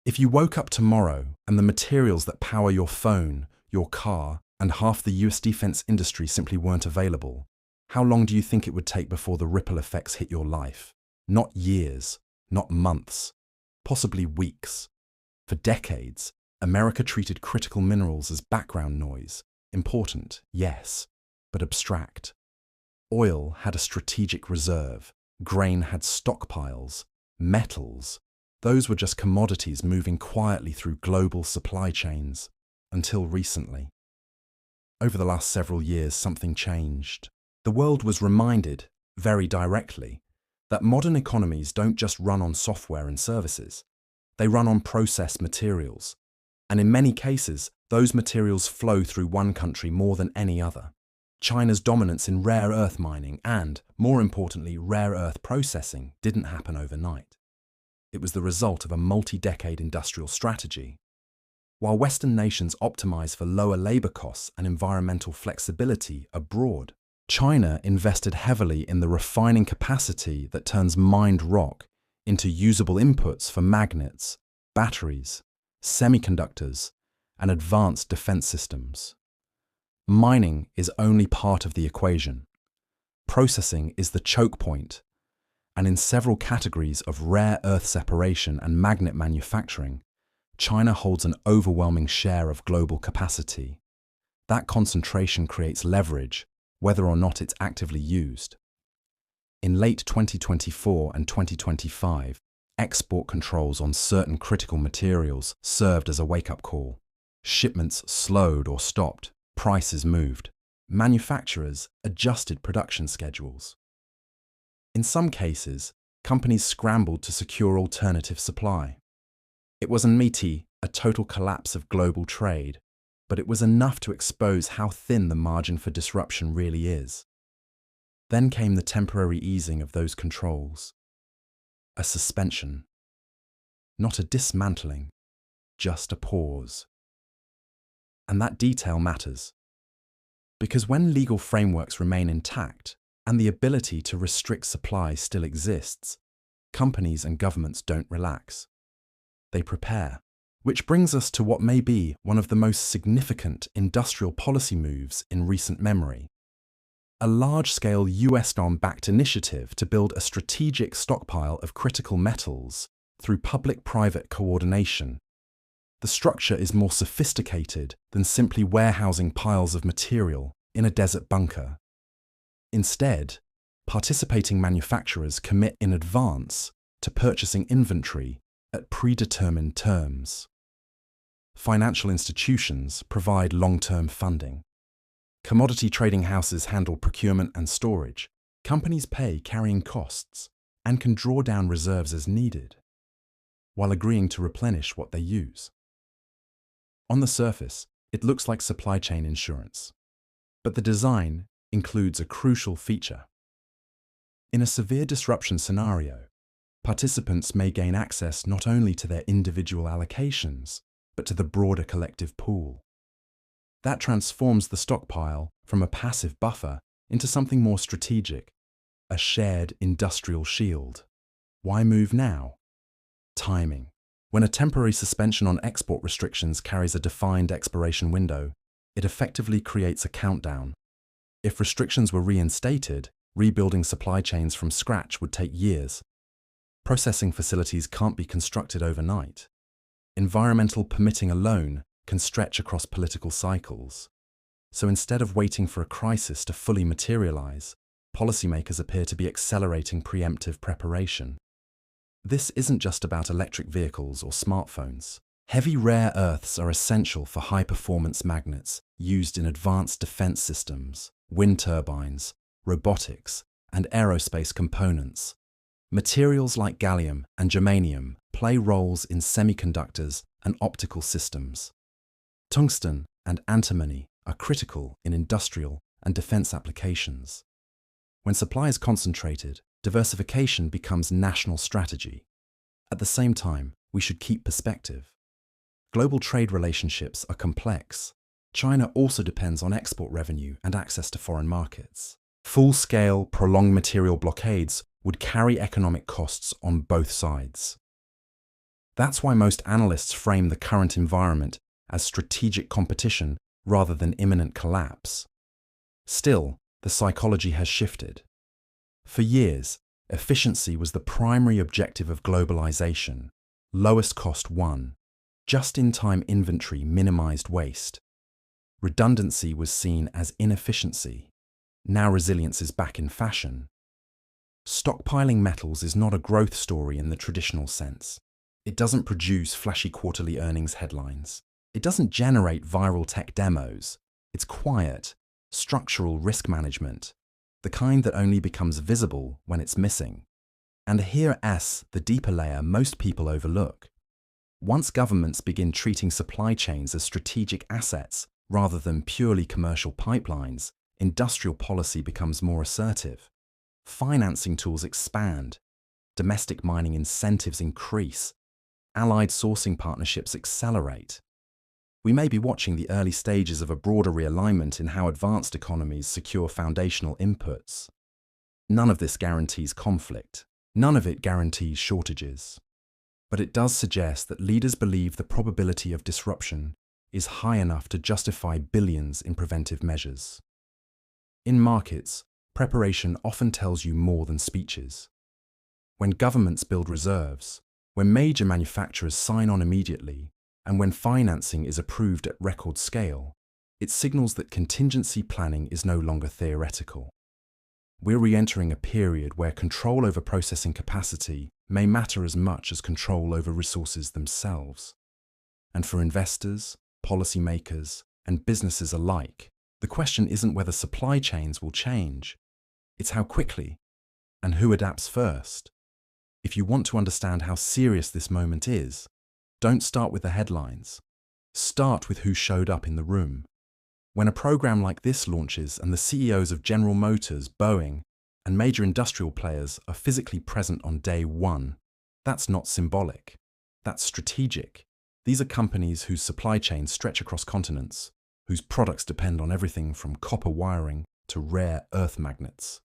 If you woke up tomorrow and the materials that power your phone, your car, and half the US defense industry simply weren't available, how long do you think it would take before the ripple effects hit your life? Not years, not months, possibly weeks. For decades, America treated critical minerals as background noise. Important, yes, but abstract. Oil had a strategic reserve. Grain had stockpiles. Metals, those were just commodities moving quietly through global supply chains, until recently. Over the last several years, something changed. The world was reminded, very directly, that modern economies don't just run on software and services. They run on processed materials. And in many cases, those materials flow through one country more than any other. China's dominance in rare earth mining and, more importantly, rare earth processing didn't happen overnight. It was the result of a multi-decade industrial strategy. While Western nations optimize for lower labor costs and environmental flexibility abroad, China invested heavily in the refining capacity that turns mined rock into usable inputs for magnets, batteries, semiconductors, and advanced defense systems. Mining is only part of the equation. Processing is the choke point, and in several categories of rare earth separation and magnet manufacturing, China holds an overwhelming share of global capacity. That concentration creates leverage, whether or not it's actively used. In late 2024 and 2025, export controls on certain critical materials served as a wake-up call. Shipments slowed or stopped, prices moved. Manufacturers adjusted production schedules. In some cases, companies scrambled to secure alternative supply. It wasn't a total collapse of global trade, but it was enough to expose how thin the margin for disruption really is. Then came the temporary easing of those controls. A suspension. Not a dismantling, just a pause. And that detail matters. Because when legal frameworks remain intact and the ability to restrict supply still exists, companies and governments don't relax. They prepare. Which brings us to what may be one of the most significant industrial policy moves in recent memory. A large-scale US-backed initiative to build a strategic stockpile of critical metals through public-private coordination. The structure is more sophisticated than simply warehousing piles of material in a desert bunker. Instead, participating manufacturers commit in advance to purchasing inventory at predetermined terms. Financial institutions provide long-term funding. Commodity trading houses handle procurement and storage. Companies pay carrying costs and can draw down reserves as needed, while agreeing to replenish what they use. On the surface, it looks like supply chain insurance, but the design includes a crucial feature. In a severe disruption scenario, participants may gain access not only to their individual allocations, but to the broader collective pool. That transforms the stockpile from a passive buffer into something more strategic, a shared industrial shield. Why move now? Timing. When a temporary suspension on export restrictions carries a defined expiration window, it effectively creates a countdown. If restrictions were reinstated, rebuilding supply chains from scratch would take years. Processing facilities can't be constructed overnight. Environmental permitting alone can stretch across political cycles. So instead of waiting for a crisis to fully materialize, policymakers appear to be accelerating preemptive preparation. This isn't just about electric vehicles or smartphones. Heavy rare earths are essential for high-performance magnets used in advanced defense systems, wind turbines, robotics, and aerospace components. Materials like gallium and germanium play roles in semiconductors and optical systems. Tungsten and antimony are critical in industrial and defense applications. When supply is concentrated, diversification becomes national strategy. At the same time, we should keep perspective. Global trade relationships are complex. China also depends on export revenue and access to foreign markets. Full-scale, prolonged material blockades would carry economic costs on both sides. That's why most analysts frame the current environment as strategic competition rather than imminent collapse. Still, the psychology has shifted. For years, efficiency was the primary objective of globalization. Lowest cost won. Just-in-time inventory minimized waste. Redundancy was seen as inefficiency. Now resilience is back in fashion. Stockpiling metals is not a growth story in the traditional sense. It doesn't produce flashy quarterly earnings headlines. It doesn't generate viral tech demos. It's quiet, structural risk management, the kind that only becomes visible when it's missing. And here's the deeper layer most people overlook. Once governments begin treating supply chains as strategic assets rather than purely commercial pipelines, industrial policy becomes more assertive. Financing tools expand, domestic mining incentives increase, allied sourcing partnerships accelerate. We may be watching the early stages of a broader realignment in how advanced economies secure foundational inputs. None of this guarantees conflict. None of it guarantees shortages. But it does suggest that leaders believe the probability of disruption is high enough to justify billions in preventive measures. In markets, preparation often tells you more than speeches. When governments build reserves, when major manufacturers sign on immediately, and when financing is approved at record scale, it signals that contingency planning is no longer theoretical. We're re-entering a period where control over processing capacity may matter as much as control over resources themselves. And for investors, policymakers, and businesses alike, the question isn't whether supply chains will change, it's how quickly and who adapts first. If you want to understand how serious this moment is, don't start with the headlines. Start with who showed up in the room. When a program like this launches and the CEOs of General Motors, Boeing, and major industrial players are physically present on day one, that's not symbolic. That's strategic. These are companies whose supply chains stretch across continents, whose products depend on everything from copper wiring to rare earth magnets.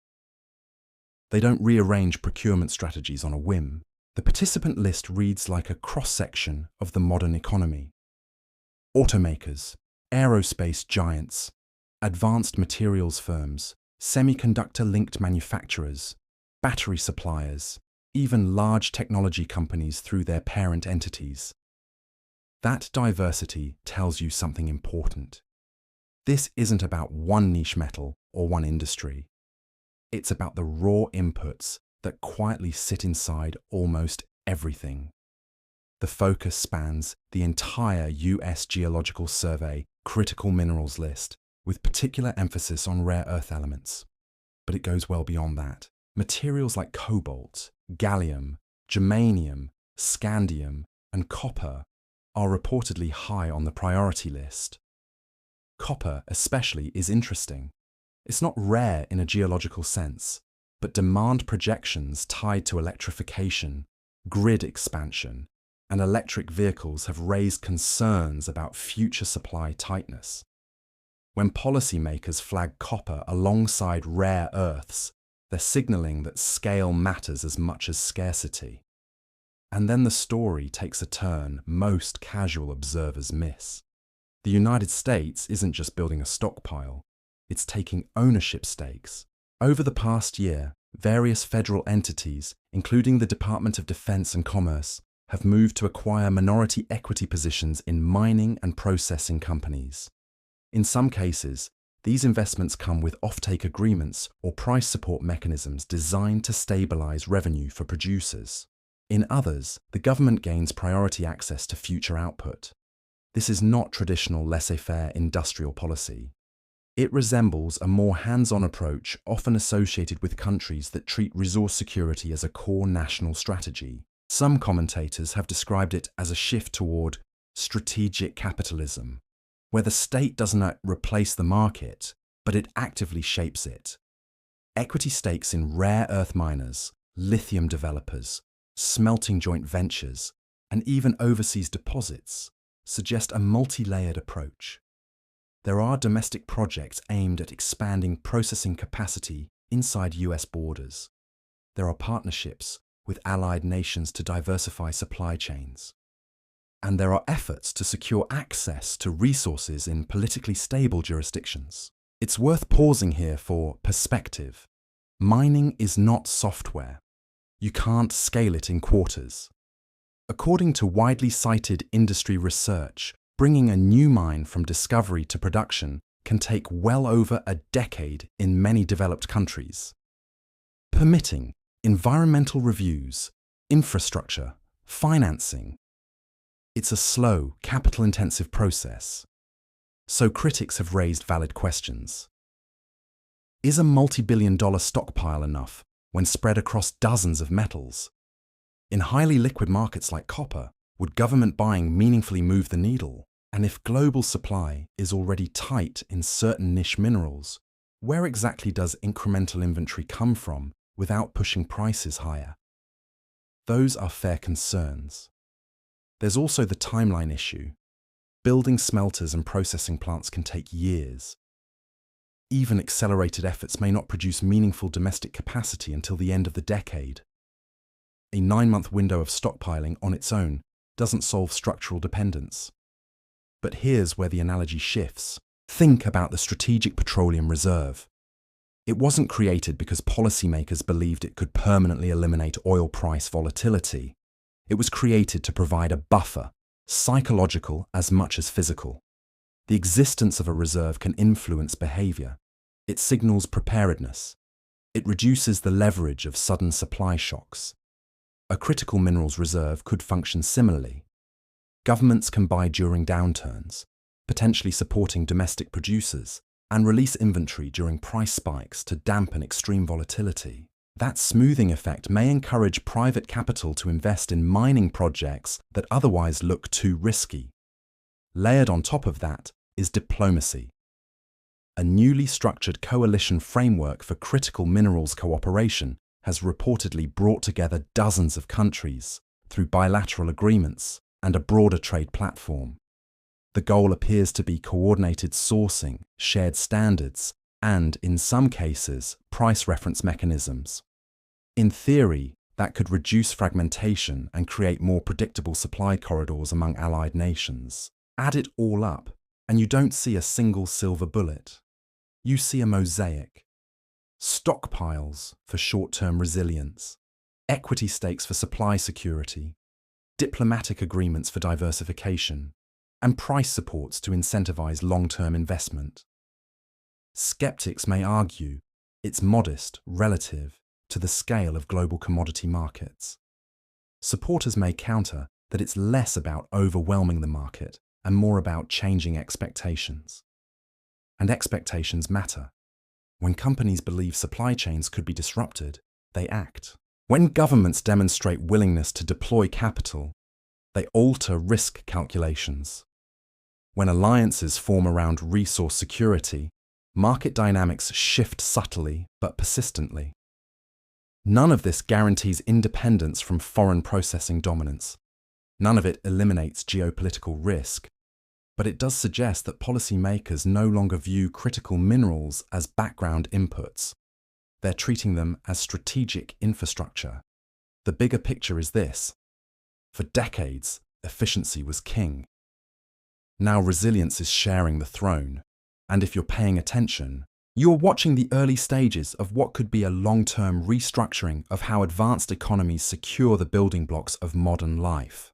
They don't rearrange procurement strategies on a whim. The participant list reads like a cross-section of the modern economy. Automakers, aerospace giants, advanced materials firms, semiconductor-linked manufacturers, battery suppliers, even large technology companies through their parent entities. That diversity tells you something important. This isn't about one niche metal or one industry. It's about the raw inputs that quietly sit inside almost everything. The focus spans the entire US Geological Survey critical minerals list, with particular emphasis on rare earth elements. But it goes well beyond that. Materials like cobalt, gallium, germanium, scandium, and copper are reportedly high on the priority list. Copper, especially, is interesting. It's not rare in a geological sense, but demand projections tied to electrification, grid expansion, and electric vehicles have raised concerns about future supply tightness. When policymakers flag copper alongside rare earths, they're signaling that scale matters as much as scarcity. And then the story takes a turn most casual observers miss. The United States isn't just building a stockpile, it's taking ownership stakes. Over the past year, various federal entities, including the Department of Defense and Commerce, have moved to acquire minority equity positions in mining and processing companies. In some cases, these investments come with offtake agreements or price support mechanisms designed to stabilize revenue for producers. In others, the government gains priority access to future output. This is not traditional laissez-faire industrial policy. It resembles a more hands-on approach often associated with countries that treat resource security as a core national strategy. Some commentators have described it as a shift toward strategic capitalism, where the state doesn't replace the market, but it actively shapes it. Equity stakes in rare earth miners, lithium developers, smelting joint ventures, and even overseas deposits suggest a multi-layered approach. There are domestic projects aimed at expanding processing capacity inside US borders. There are partnerships with allied nations to diversify supply chains. and there are efforts to secure access to resources in politically stable jurisdictions. It's worth pausing here for perspective. Mining is not software. You can't scale it in quarters. According to widely cited industry research, bringing a new mine from discovery to production can take well over a decade in many developed countries. Permitting, environmental reviews, infrastructure, financing. It's a slow, capital-intensive process. So critics have raised valid questions. Is a multi-billion-dollar stockpile enough when spread across dozens of metals? In highly liquid markets like copper, would government buying meaningfully move the needle? And if global supply is already tight in certain niche minerals, where exactly does incremental inventory come from without pushing prices higher? Those are fair concerns. There's also the timeline issue. Building smelters and processing plants can take years. Even accelerated efforts may not produce meaningful domestic capacity until the end of the decade. A 9-month window of stockpiling on its own doesn't solve structural dependence. But here's where the analogy shifts. Think about the Strategic Petroleum Reserve. It wasn't created because policymakers believed it could permanently eliminate oil price volatility. It was created to provide a buffer, psychological as much as physical. The existence of a reserve can influence behavior. It signals preparedness. It reduces the leverage of sudden supply shocks. A critical minerals reserve could function similarly. Governments can buy during downturns, potentially supporting domestic producers, and release inventory during price spikes to dampen extreme volatility. That smoothing effect may encourage private capital to invest in mining projects that otherwise look too risky. Layered on top of that is diplomacy. A newly structured coalition framework for critical minerals cooperation has reportedly brought together dozens of countries through bilateral agreements and a broader trade platform. The goal appears to be coordinated sourcing, shared standards, and, in some cases, price reference mechanisms. In theory, that could reduce fragmentation and create more predictable supply corridors among allied nations. Add it all up, and you don't see a single silver bullet. You see a mosaic. Stockpiles for short-term resilience, equity stakes for supply security, diplomatic agreements for diversification, and price supports to incentivize long-term investment. Skeptics may argue it's modest relative to the scale of global commodity markets. Supporters may counter that it's less about overwhelming the market and more about changing expectations. And expectations matter. When companies believe supply chains could be disrupted, they act. When governments demonstrate willingness to deploy capital, they alter risk calculations. When alliances form around resource security, market dynamics shift subtly but persistently. None of this guarantees independence from foreign processing dominance. None of it eliminates geopolitical risk. But it does suggest that policymakers no longer view critical minerals as background inputs. They're treating them as strategic infrastructure. The bigger picture is this. For decades, efficiency was king. Now resilience is sharing the throne. And if you're paying attention, you're watching the early stages of what could be a long-term restructuring of how advanced economies secure the building blocks of modern life.